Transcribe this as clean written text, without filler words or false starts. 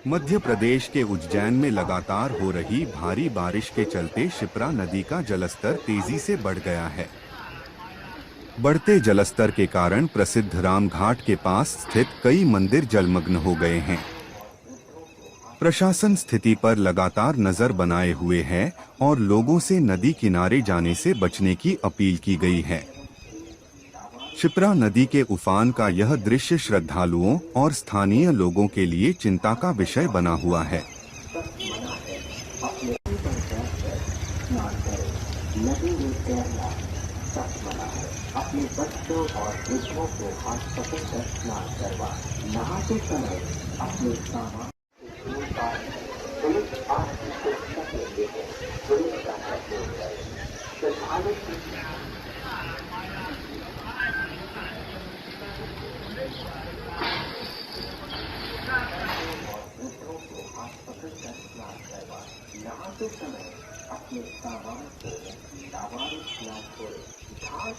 मध्य प्रदेश के उज्जैन में लगातार हो रही भारी बारिश के चलते शिप्रा नदी का जलस्तर तेजी से बढ़ गया है। बढ़ते जलस्तर के कारण प्रसिद्ध रामघाट के पास स्थित कई मंदिर जलमग्न हो गए हैं। प्रशासन स्थिति पर लगातार नजर बनाए हुए है और लोगों से नदी किनारे जाने से बचने की अपील की गई है। शिप्रा नदी के उफान का यह दृश्य श्रद्धालुओं और स्थानीय लोगों के लिए चिंता का विषय बना हुआ है। अपने बच्चों और वृद्धों को हाथ पकड़कर स्नान करवा, नहाते समय अपने सामान पुलिस आपकी सुरक्षा के लिए है। पुलिस का सहयोग है। श्रद्धालु वृद्धों को हाथ पकड़कर स्नान करवा, नहाते समय अपने सामान को नाबालिग न छोड़े। घाट